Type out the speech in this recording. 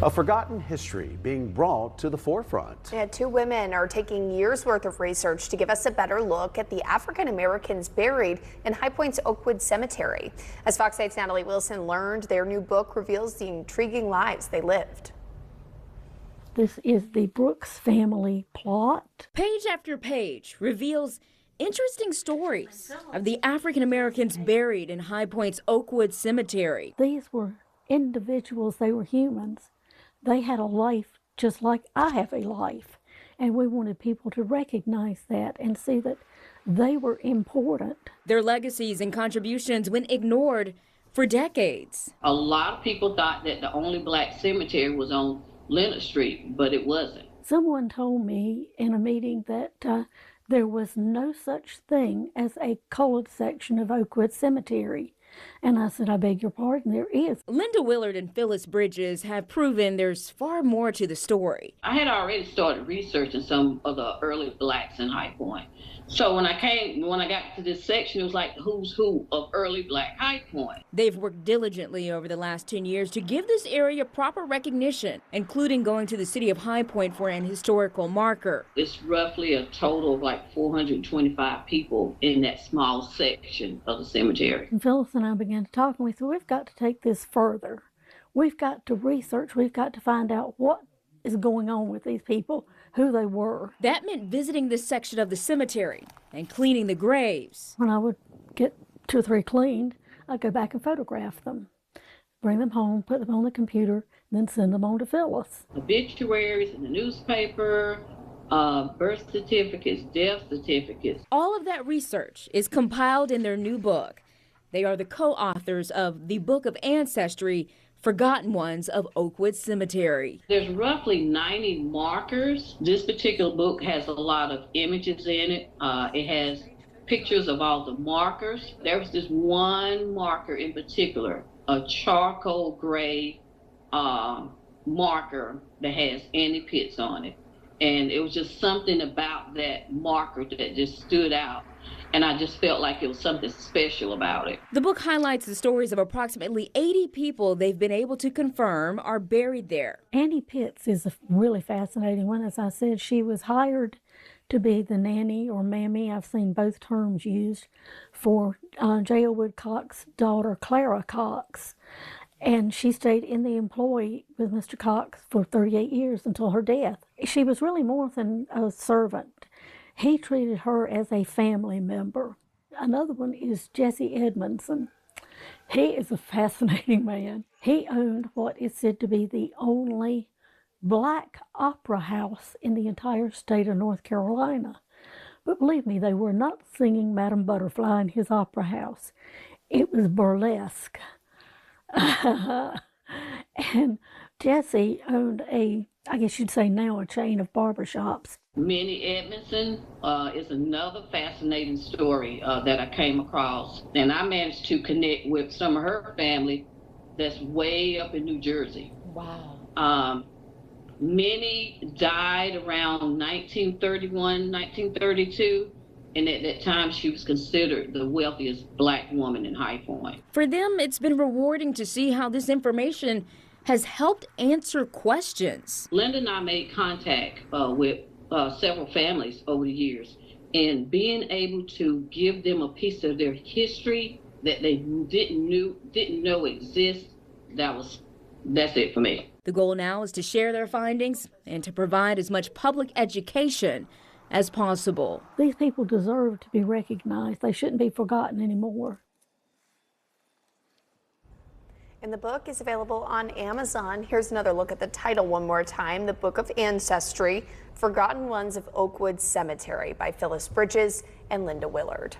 A forgotten history being brought to the forefront. Yeah, two women are taking years worth of research to give us a better look at the African Americans buried in High Point's Oakwood Cemetery. As Fox 8's Natalie Wilson learned, their new book reveals the intriguing lives they lived. This is the Brooks family plot. Page after page reveals interesting stories of the African Americans buried in High Point's Oakwood Cemetery. These were individuals, they were humans. They had a life just like I have a life. And we wanted people to recognize that and see that they were important. Their legacies and contributions went ignored for decades. A lot of people thought that the only black cemetery was on Leonard Street, but it wasn't. Someone told me in a meeting that there was no such thing as a colored section of Oakwood Cemetery. And I said, I beg your pardon, there is. Linda Willard and Phyllis Bridges have proven there's far more to the story. I had already started researching some of the early blacks in High Point. So when I got to this section, it was like who's who of early black High Point. They've worked diligently over the last 10 years to give this area proper recognition, including going to the city of High Point for an historical marker. It's roughly a total of like 425 people in that small section of the cemetery. And Phyllis and I began to talk, and we said, we've got to take this further. We've got to research. We've got to find out what is going on with these people, who they were. That meant visiting this section of the cemetery and cleaning the graves. When I would get 2 or 3 cleaned, I'd go back and photograph them, bring them home, put them on the computer, then send them on to Phyllis. Obituaries in the newspaper, birth certificates, death certificates. All of that research is compiled in their new book. They are the co-authors of the Book of Ancestry, Forgotten Ones of Oakwood Cemetery. There's roughly 90 markers. This particular book has a lot of images in it. It has pictures of all the markers. There was this one marker in particular, a charcoal gray marker that has Annie Pitts on it. And it was just something about that marker that just stood out. And I just felt like it was something special about it. The book highlights the stories of approximately 80 people they've been able to confirm are buried there. Annie Pitts is a really fascinating one. As I said, she was hired to be the nanny or mammy, I've seen both terms used, for J. Elwood Cox's daughter, Clara Cox. And she stayed in the employ with Mr. Cox for 38 years until her death. She was really more than a servant. He treated her as a family member. Another one is Jesse Edmondson. He is a fascinating man. He owned what is said to be the only black opera house in the entire state of North Carolina. But believe me, they were not singing Madame Butterfly in his opera house. It was burlesque. And Jesse owned I guess you'd say now, a chain of barbershops. Minnie Edmondson is another fascinating story that I came across. And I managed to connect with some of her family that's way up in New Jersey. Wow. Minnie died around 1931, 1932. And at that time, she was considered the wealthiest black woman in High Point. For them, it's been rewarding to see how this information has helped answer questions. Linda and I made contact with several families over the years, and being able to give them a piece of their history that they didn't know exists, that's it for me. The goal now is to share their findings and to provide as much public education as possible. These people deserve to be recognized. They shouldn't be forgotten anymore. And the book is available on Amazon. Here's another look at the title one more time. The Book of Ancestry, Forgotten Ones of Oakwood Cemetery by Phyllis Bridges and Linda Willard.